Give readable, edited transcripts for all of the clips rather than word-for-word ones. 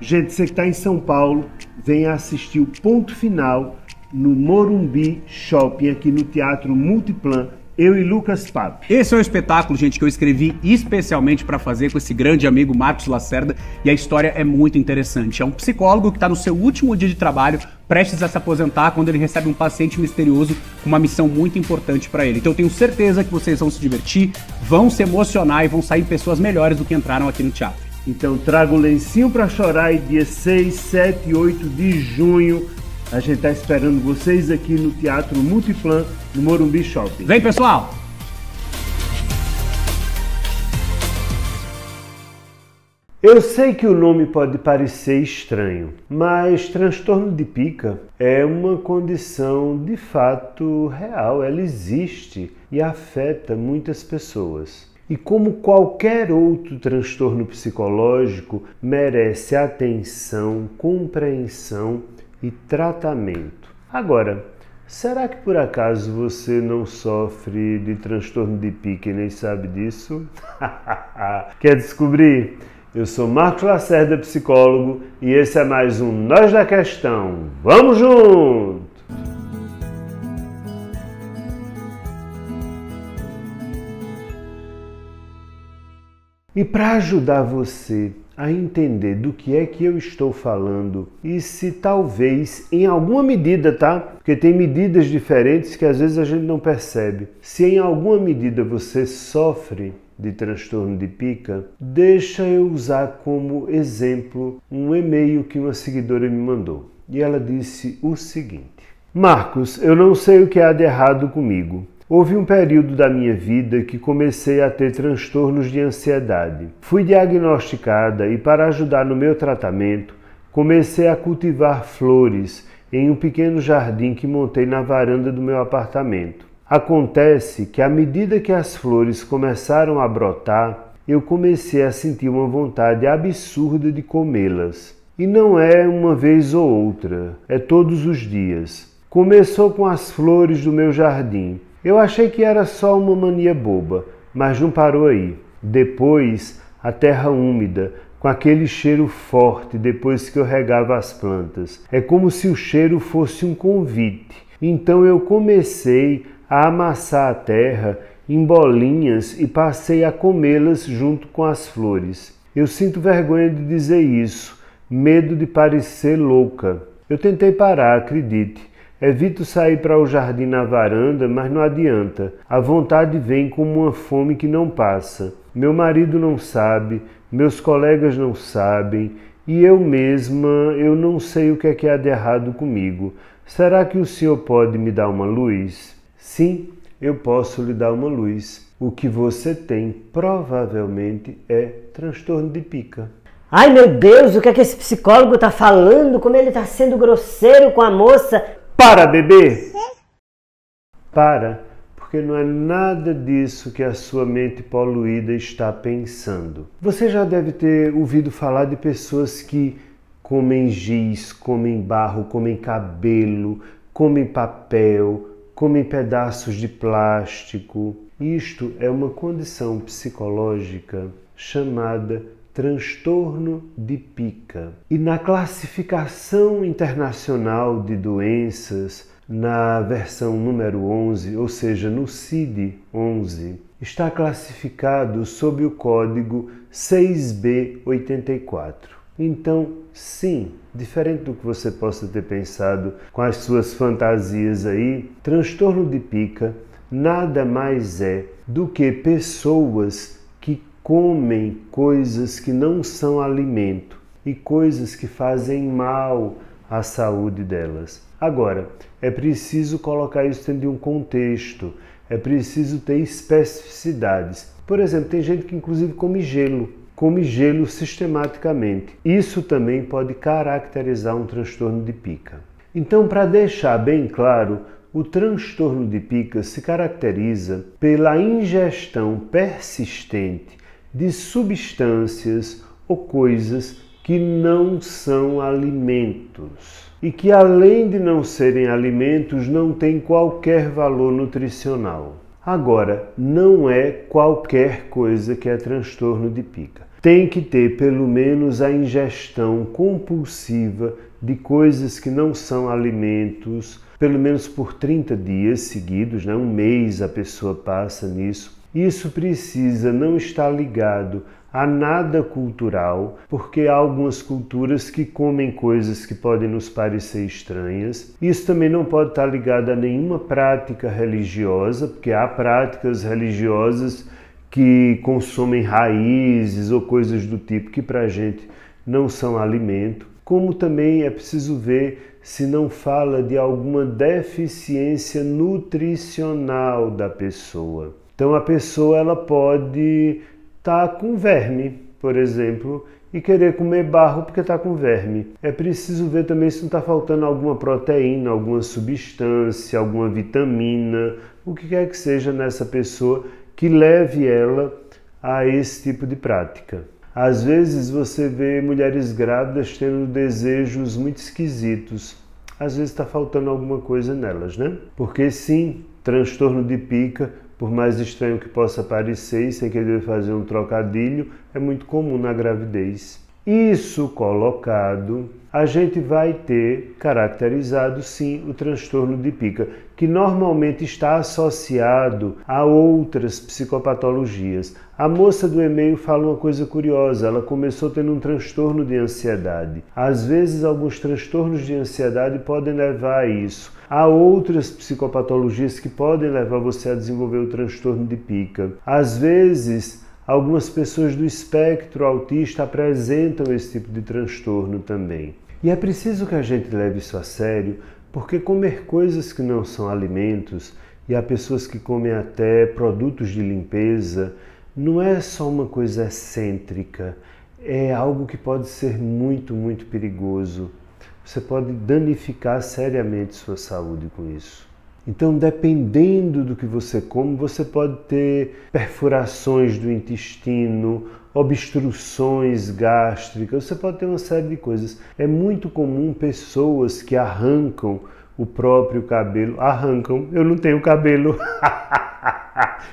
Gente, você que está em São Paulo, venha assistir o Ponto Final no Morumbi Shopping, aqui no Teatro Multiplan, eu e Lucas Pape. Esse é um espetáculo, gente, que eu escrevi especialmente para fazer com esse grande amigo Marcos Lacerda, e a história é muito interessante. É um psicólogo que está no seu último dia de trabalho, prestes a se aposentar, quando ele recebe um paciente misterioso com uma missão muito importante para ele. Então eu tenho certeza que vocês vão se divertir, vão se emocionar e vão sair pessoas melhores do que entraram aqui no teatro. Então traga o lencinho para chorar, e dia 6, 7 e 8 de junho a gente está esperando vocês aqui no Teatro Multiplan, no Morumbi Shopping. Vem, pessoal! Eu sei que o nome pode parecer estranho, mas transtorno de pica é uma condição de fato real, ela existe e afeta muitas pessoas. E como qualquer outro transtorno psicológico, merece atenção, compreensão e tratamento. Agora, será que por acaso você não sofre de transtorno de pica e nem sabe disso? Quer descobrir? Eu sou Marcos Lacerda, psicólogo, e esse é mais um Nós da Questão. Vamos junto! E para ajudar você a entender do que é que eu estou falando e se talvez, em alguma medida, tá? Porque tem medidas diferentes que às vezes a gente não percebe. Se em alguma medida você sofre de transtorno de pica, deixa eu usar como exemplo um e-mail que uma seguidora me mandou. E ela disse o seguinte: Marcos, eu não sei o que há de errado comigo. Houve um período da minha vida que comecei a ter transtornos de ansiedade. Fui diagnosticada e, para ajudar no meu tratamento, comecei a cultivar flores em um pequeno jardim que montei na varanda do meu apartamento. Acontece que, à medida que as flores começaram a brotar, eu comecei a sentir uma vontade absurda de comê-las. E não é uma vez ou outra, é todos os dias. Começou com as flores do meu jardim. Eu achei que era só uma mania boba, mas não parou aí. Depois, a terra úmida, com aquele cheiro forte depois que eu regava as plantas. É como se o cheiro fosse um convite. Então eu comecei a amassar a terra em bolinhas e passei a comê-las junto com as flores. Eu sinto vergonha de dizer isso, medo de parecer louca. Eu tentei parar, acredite. Evito sair para o jardim na varanda, mas não adianta. A vontade vem como uma fome que não passa. Meu marido não sabe, meus colegas não sabem, e eu mesma, eu não sei o que há de errado comigo. Será que o senhor pode me dar uma luz? Sim, eu posso lhe dar uma luz. O que você tem, provavelmente, é transtorno de pica. Ai, meu Deus, o que é que esse psicólogo está falando? Como ele está sendo grosseiro com a moça? Para, bebê! Para, porque não é nada disso que a sua mente poluída está pensando. Você já deve ter ouvido falar de pessoas que comem giz, comem barro, comem cabelo, comem papel, comem pedaços de plástico. Isto é uma condição psicológica chamada transtorno de pica. E na classificação internacional de doenças, na versão número 11, ou seja, no CID-11, está classificado sob o código 6B84. Então, sim, diferente do que você possa ter pensado com as suas fantasias aí, transtorno de pica nada mais é do que pessoas que comem coisas que não são alimento e coisas que fazem mal à saúde delas. Agora, é preciso colocar isso dentro de um contexto, é preciso ter especificidades. Por exemplo, tem gente que inclusive come gelo sistematicamente. Isso também pode caracterizar um transtorno de pica. Então, para deixar bem claro, o transtorno de pica se caracteriza pela ingestão persistente de substâncias ou coisas que não são alimentos e que, além de não serem alimentos, não têm qualquer valor nutricional. Agora, não é qualquer coisa que é transtorno de pica. tem que ter pelo menos a ingestão compulsiva de coisas que não são alimentos, pelo menos por 30 dias seguidos, né? Um mês a pessoa passa nisso. Isso precisa não estar ligado a nada cultural, porque há algumas culturas que comem coisas que podem nos parecer estranhas. Isso também não pode estar ligado a nenhuma prática religiosa, porque há práticas religiosas que consomem raízes ou coisas do tipo que para a gente não são alimento. Como também é preciso ver se não fala de alguma deficiência nutricional da pessoa. Então a pessoa ela pode estar com verme, por exemplo, e querer comer barro porque está com verme. É preciso ver também se não está faltando alguma proteína, alguma substância, alguma vitamina, o que quer que seja nessa pessoa que leve ela a esse tipo de prática. Às vezes você vê mulheres grávidas tendo desejos muito esquisitos. Às vezes está faltando alguma coisa nelas, né? Porque sim, transtorno de pica, por mais estranho que possa parecer, e sem querer fazer um trocadilho, é muito comum na gravidez. Isso colocado, a gente vai ter caracterizado sim o transtorno de pica, que normalmente está associado a outras psicopatologias. A moça do e-mail fala uma coisa curiosa, ela começou tendo um transtorno de ansiedade. Às vezes alguns transtornos de ansiedade podem levar a isso. Há outras psicopatologias que podem levar você a desenvolver o transtorno de pica. Às vezes, algumas pessoas do espectro autista apresentam esse tipo de transtorno também. E é preciso que a gente leve isso a sério, porque comer coisas que não são alimentos, e há pessoas que comem até produtos de limpeza, não é só uma coisa excêntrica, é algo que pode ser muito, muito perigoso. Você pode danificar seriamente sua saúde com isso. Então, dependendo do que você come, você pode ter perfurações do intestino, obstruções gástricas, você pode ter uma série de coisas. É muito comum pessoas que arrancam o próprio cabelo. Arrancam, eu não tenho cabelo.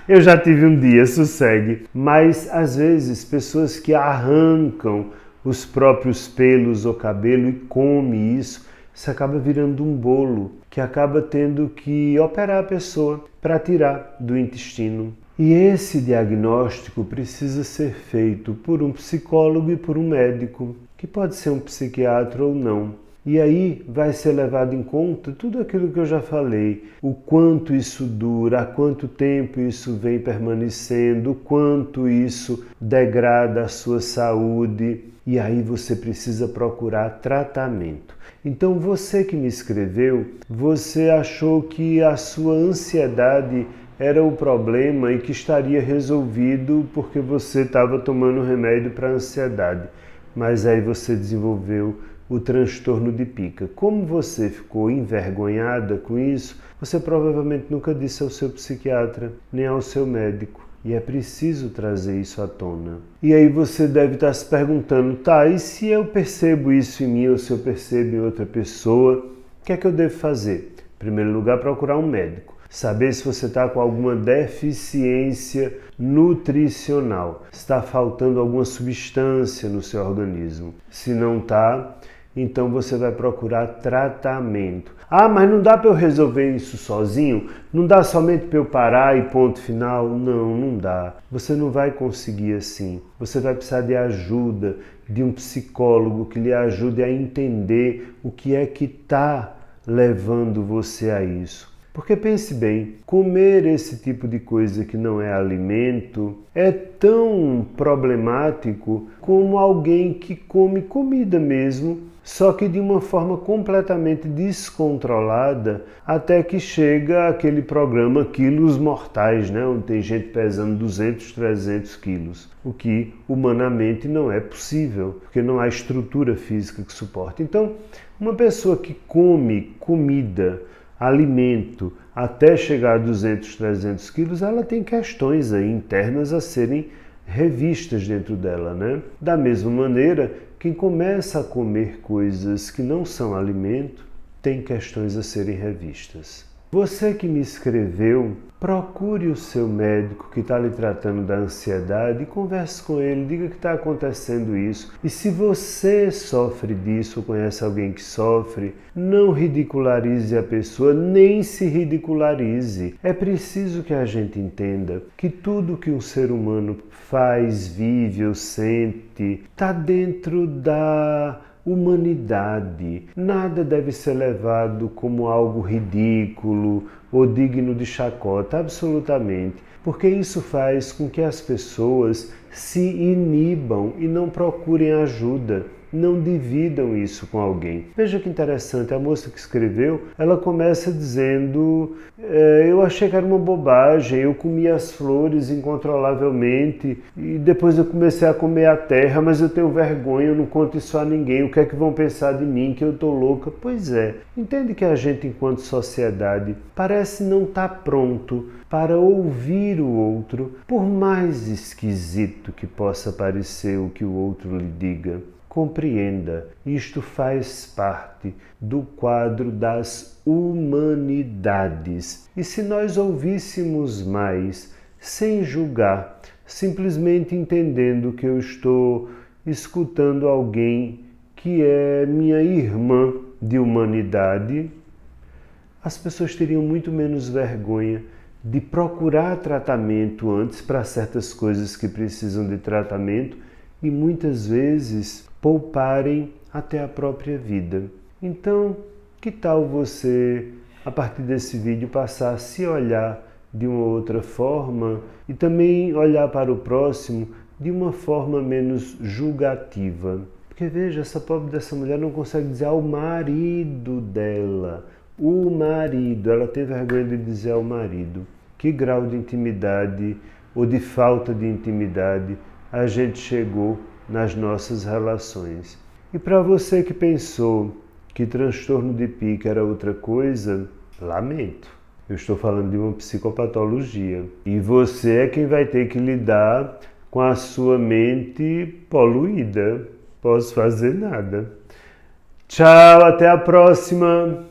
Eu já tive um dia, sossegue. Mas, às vezes, pessoas que arrancam os próprios pelos ou cabelo e come isso acaba virando um bolo que acaba tendo que operar a pessoa para tirar do intestino. E esse diagnóstico precisa ser feito por um psicólogo e por um médico, que pode ser um psiquiatra ou não. E aí vai ser levado em conta tudo aquilo que eu já falei, o quanto isso dura, há quanto tempo isso vem permanecendo, o quanto isso degrada a sua saúde. E aí você precisa procurar tratamento. Então você que me escreveu, você achou que a sua ansiedade era o problema e que estaria resolvido porque você estava tomando remédio para a ansiedade. Mas aí você desenvolveu o transtorno de pica. Como você ficou envergonhada com isso, você provavelmente nunca disse ao seu psiquiatra, nem ao seu médico. E é preciso trazer isso à tona. E aí você deve estar se perguntando, tá, e se eu percebo isso em mim ou se eu percebo em outra pessoa, o que é que eu devo fazer? Em primeiro lugar, procurar um médico. Saber se você está com alguma deficiência nutricional. Se está faltando alguma substância no seu organismo. Se não está, então você vai procurar tratamento. Ah, mas não dá para eu resolver isso sozinho? Não dá somente para eu parar e ponto final? Não, não dá. Você não vai conseguir assim. Você vai precisar de ajuda, de um psicólogo que lhe ajude a entender o que é que está levando você a isso. Porque pense bem, comer esse tipo de coisa que não é alimento é tão problemático como alguém que come comida mesmo, só que de uma forma completamente descontrolada, até que chega aquele programa Quilos Mortais, né? Onde tem gente pesando 200, 300 quilos, o que humanamente não é possível, porque não há estrutura física que suporte. Então, uma pessoa que come comida, alimento, até chegar a 200, 300 quilos, ela tem questões aí internas a serem revistas dentro dela, né? Da mesma maneira, quem começa a comer coisas que não são alimento, tem questões a serem revistas. Você que me escreveu, procure o seu médico que está lhe tratando da ansiedade e converse com ele, diga que está acontecendo isso. E se você sofre disso ou conhece alguém que sofre, não ridicularize a pessoa, nem se ridicularize. É preciso que a gente entenda que tudo que um ser humano faz, vive ou sente está dentro da humanidade. Nada deve ser levado como algo ridículo ou digno de chacota, absolutamente, porque isso faz com que as pessoas se inibam e não procurem ajuda, não dividam isso com alguém. Veja que interessante, a moça que escreveu, ela começa dizendo, eu achei que era uma bobagem, eu comia as flores incontrolavelmente e depois eu comecei a comer a terra, mas eu tenho vergonha, eu não conto isso a ninguém, o que é que vão pensar de mim, que eu tô louca? Pois é, entende que a gente enquanto sociedade parece não estar pronto para ouvir o outro, por mais esquisito que possa parecer o que o outro lhe diga. Compreenda, isto faz parte do quadro das humanidades. E se nós ouvíssemos mais, sem julgar, simplesmente entendendo que eu estou escutando alguém que é minha irmã de humanidade, as pessoas teriam muito menos vergonha de procurar tratamento antes para certas coisas que precisam de tratamento e muitas vezes pouparem até a própria vida. Então, que tal você, a partir desse vídeo, passar a se olhar de uma outra forma e também olhar para o próximo de uma forma menos julgativa? Porque veja, essa pobre dessa mulher não consegue dizer ao marido dela, o marido, ela tem vergonha de dizer ao marido. Que grau de intimidade ou de falta de intimidade a gente chegou nas nossas relações. E para você que pensou que transtorno de pica era outra coisa, lamento. Eu estou falando de uma psicopatologia. E você é quem vai ter que lidar com a sua mente poluída. Posso fazer nada. Tchau, até a próxima!